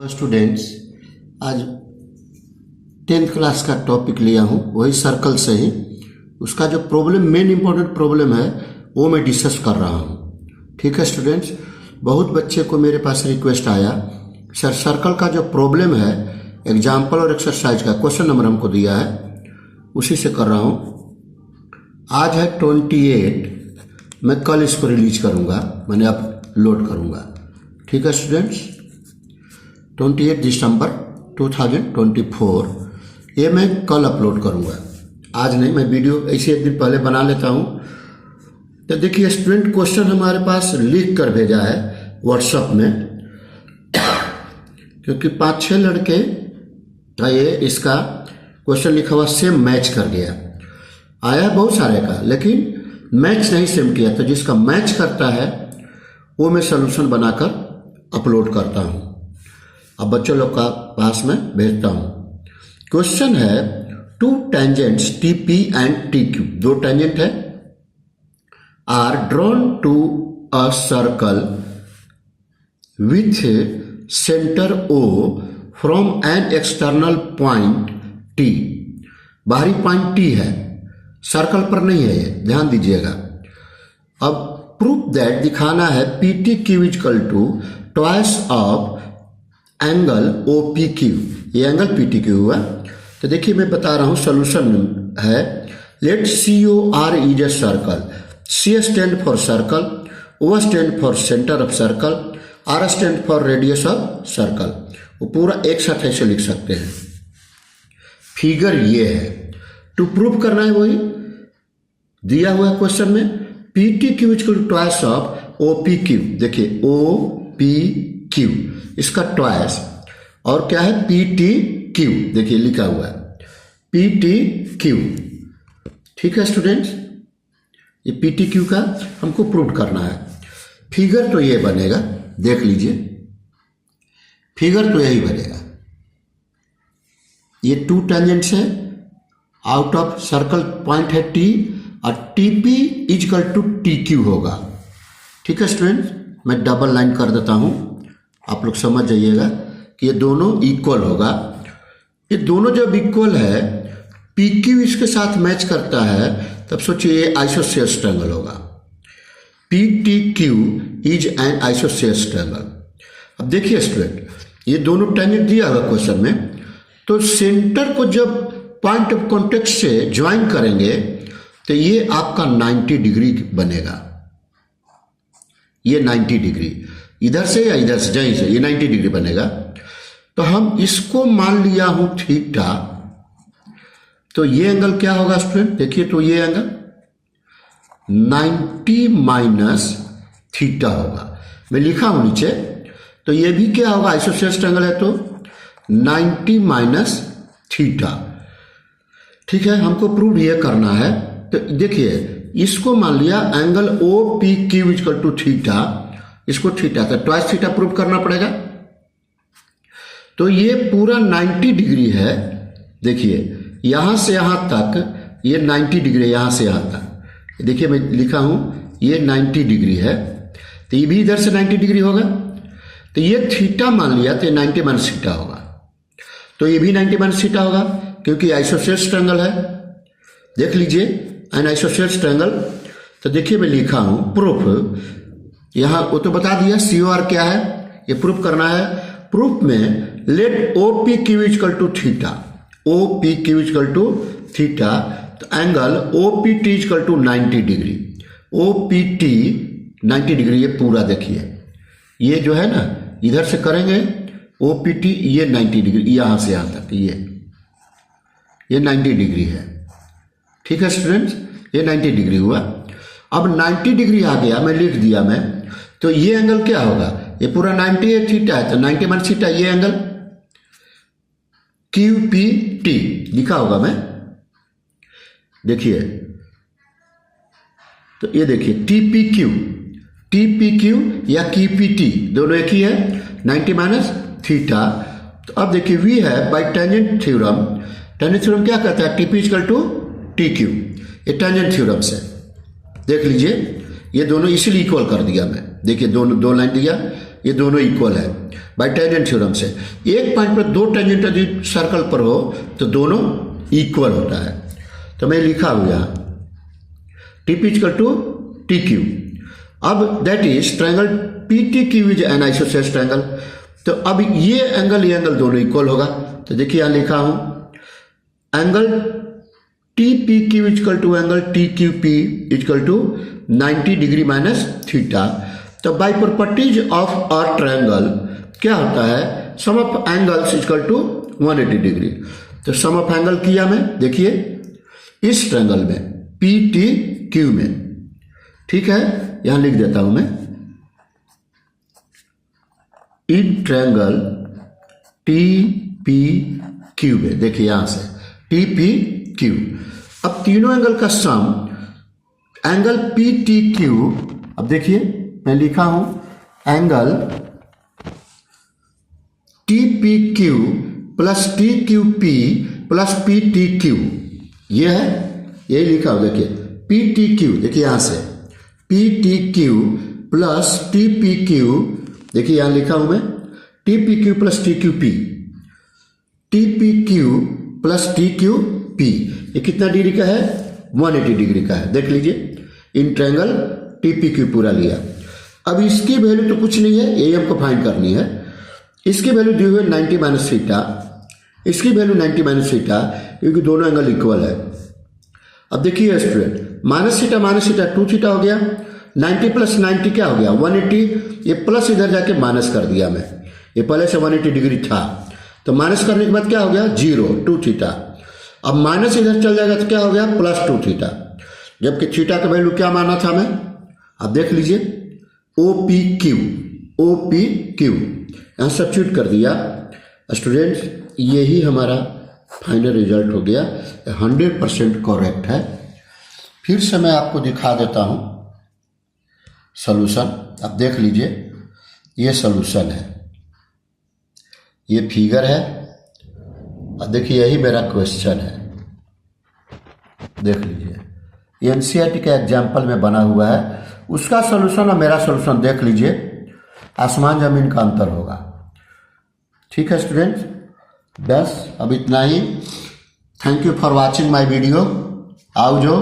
Students, आज 10th class का topic लिया हूँ, वही सर्कल से ही उसका जो प्रॉब्लम मेन इंपॉर्टेंट प्रॉब्लम है वो मैं डिस्कस कर रहा हूँ। ठीक है स्टूडेंट्स, बहुत बच्चे को मेरे पास रिक्वेस्ट आया, सर सर्कल का जो प्रॉब्लम है एग्जाम्पल और एक्सरसाइज का क्वेश्चन नंबर हमको दिया है, उसी से कर रहा हूँ। आज है 28, मैं कल इसको रिलीज करूँगा, मैंने अपलोड करूँगा। ठीक है स्टूडेंट्स, 28 दिसंबर 2024 ये मैं कल अपलोड करूंगा, आज नहीं। मैं वीडियो ऐसे एक दिन पहले बना लेता हूं। तो देखिए स्टूडेंट, क्वेश्चन हमारे पास लिख कर भेजा है व्हाट्सएप में, क्योंकि 5-6 लड़के का ये इसका क्वेश्चन लिखा हुआ सेम मैच कर गया। आया बहुत सारे का, लेकिन मैच नहीं सेम किया। तो जिसका मैच करता है वो मैं सोल्यूशन बनाकर अपलोड करता हूं, अब बच्चों लोग का पास में भेजता हूं। क्वेश्चन है, two tangents T P and T Q, दो टेंजेंट है, are drawn to a circle with centre O from an external point T. बाहरी पॉइंट टी है, सर्कल पर नहीं है, ये ध्यान दीजिएगा। अब प्रूफ दैट दिखाना है P T Q is equal to twice of angle O P Q, ये एंगल पी टी क्यू हुआ। तो देखिए मैं बता रहा हूं, सोल्यूशन है, let C O R is a circle, C stand for circle, O stand for centre of circle, R stand for radius of circle. वो पूरा एक साथ ऐसे लिख सकते हैं। फिगर ये है, टू प्रूव करना है वही दिया हुआ है क्वेश्चन में, P T Q is twice of O P Q. देखिए ओ पी क्यू इसका ट्वाइस, और क्या है पी टी क्यू, देखिए लिखा हुआ है पी टी क्यू। ठीक है स्टूडेंट्स, ये पी टी क्यू का हमको प्रूव करना है। फिगर तो ये बनेगा, देख लीजिए, फिगर तो यही बनेगा। ये टू टेंजेंट्स है, आउट ऑफ सर्कल पॉइंट है टी, और T P is equal to T Q होगा। ठीक है स्टूडेंट्स, मैं डबल लाइन कर देता हूं, आप लोग समझ जाइएगा कि ये दोनों इक्वल होगा। ये दोनों जब इक्वल है, पी क्यू इसके साथ मैच करता है, तब सोचिए ये आइसोसेलेस ट्रायंगल होगा। P T Q is an isosceles triangle. अब देखिए स्टूडेंट, ये दोनों टेंजेंट दिया हुआ क्वेश्चन में, तो सेंटर को जब पॉइंट ऑफ कॉन्टेक्ट से ज्वाइन करेंगे तो ये आपका 90 डिग्री बनेगा। ये 90 डिग्री इधर से या इधर से, जहीं से, ये 90 डिग्री बनेगा। तो हम इसको मान लिया हूं थीटा, तो ये एंगल क्या होगा स्टूडेंट, देखिए, तो ये एंगल 90 माइनस थीटा होगा। मैं लिखा हूं नीचे, तो ये भी क्या होगा, आइसोसेलेस ट्रायंगल है तो 90 माइनस थीटा। ठीक है, हमको प्रूव ये करना है। तो देखिए इसको मान लिया angle O P Q equal to theta, इसको थीटा, तो ट्वाइस थीटा प्रूव करना पड़ेगा। तो ये पूरा 90 डिग्री है। देखिए यहां से यहां तक ये 90 डिग्री है, यहां से यहां तक। देखिए मैं लिखा हूं ये 90 डिग्री है, तो ये भी इधर से 90 डिग्री होगा। तो ये थीटा मान लिया, तो 90 माइनस थीटा होगा। तो ये भी 90 माइनस थीटा होगा, क्योंकि आइसोसेलेस ट्रायंगल है। देख लीजिए एन आइसोसेलेस ट्रायंगल। तो देखिए मैं लिखा हूं प्रूफ, यहां वो तो बता दिया सी ओ आर क्या है, ये प्रूफ करना है। प्रूफ में let O P Q equal to theta, O P Q equal to theta, तो angle O P T equal to 90 degree, O P T 90 degree. ये पूरा देखिए, ये जो है ना, इधर से करेंगे ओ पी टी, ये 90 डिग्री, यहां से यहां तक ये 90 डिग्री है। ठीक है स्टूडेंट्स, ये 90 डिग्री हुआ। अब 90 डिग्री आ गया, मैं लिख दिया मैं, तो ये एंगल क्या होगा, ये पूरा 90 है, थीटा है, तो 90 माइनस थीटा, ये एंगल क्यू पी टी लिखा होगा मैं। देखिए, तो ये देखिए टी पी क्यू या की पी टी दोनों एक ही है, 90 माइनस थीटा। तो अब देखिए वी है by tangent theorem. Tangent theorem क्या कहता है, T P equal to T Q, ये टेंजेंट थ्योरम से। देख लीजिए ये दोनों इसीलिए इक्वल कर दिया मैं। देखिए दो लाइन दिया, ये दोनों इक्वल है बाय टेंजेंट थ्योरम से। एक पॉइंट पर दो टेंजेंट यदि सर्कल पर हो तो दोनों इक्वल होता है। तो मैं लिखा हुआ TP इक्वल टू TQ। अब that is triangle PTQ is an isosceles triangle. तो अब ये एंगल दोनों इक्वल होगा। तो देखिए यहां लिखा हूं angle TPQ equal to angle TQP equal to 90 degree minus theta. तो by properties of a triangle क्या होता है, sum of angles equal to 180 degree. तो सम ऑफ एंगल किया मैं, देखिए इस ट्रायंगल में PTQ में, ठीक है, यहां लिख देता हूं मैं इन ट्रायंगल TPQ में, देखिए यहां से TPQ। अब तीनों एंगल का सम एंगल PTQ, अब देखिए मैं लिखा हूं angle TPQ plus TQP plus PTQ, ये है, यही लिखा हो, देखिए PTQ, देखिए यहां से PTQ प्लस TPQ, देखिए यहां लिखा हूं मैं TPQ plus TQP, TPQ plus TQP। ये कितना डिग्री का है, 180 डिग्री का है। देख लीजिए इन ट्रायंगल TPQ पूरा लिया। अब इसकी वैल्यू तो कुछ नहीं है, यही हमको फाइंड करनी है। इसकी वैल्यू दी हुई है 90 माइनस थीटा, इसकी वैल्यू 90 माइनस थीटा, क्योंकि दोनों एंगल इक्वल है। अब देखिए स्टूडेंट, माइनस थीटा 2 थीटा हो गया, 90 प्लस 90 क्या हो गया 180। ये प्लस इधर जाके माइनस कर दिया मैं, ये पहले से 180 डिग्री था, तो माइनस करने के बाद क्या हो गया 0, 2 थीटा। अब माइनस इधर चल जाएगा तो क्या हो गया प्लस 2 थीटा, जबकि थीटा का वैल्यू क्या माना था मैं, अब देख लीजिए OPQ यहां सब्स्टिट्यूट कर दिया स्टूडेंट्स, यही हमारा फाइनल रिजल्ट हो गया, 100% करेक्ट है। फिर से मैं आपको दिखा देता हूं सॉल्यूशन। अब देख लीजिए ये सॉल्यूशन है, ये फिगर है, और देखिए यही मेरा क्वेश्चन है। देख लीजिए NCERT के एग्जाम्पल में बना हुआ है, उसका सॉल्यूशन और मेरा सॉल्यूशन देख लीजिए, आसमान जमीन का अंतर होगा। ठीक है स्टूडेंट्स, बस अब इतना ही। Thank you for watching my video. आओ जो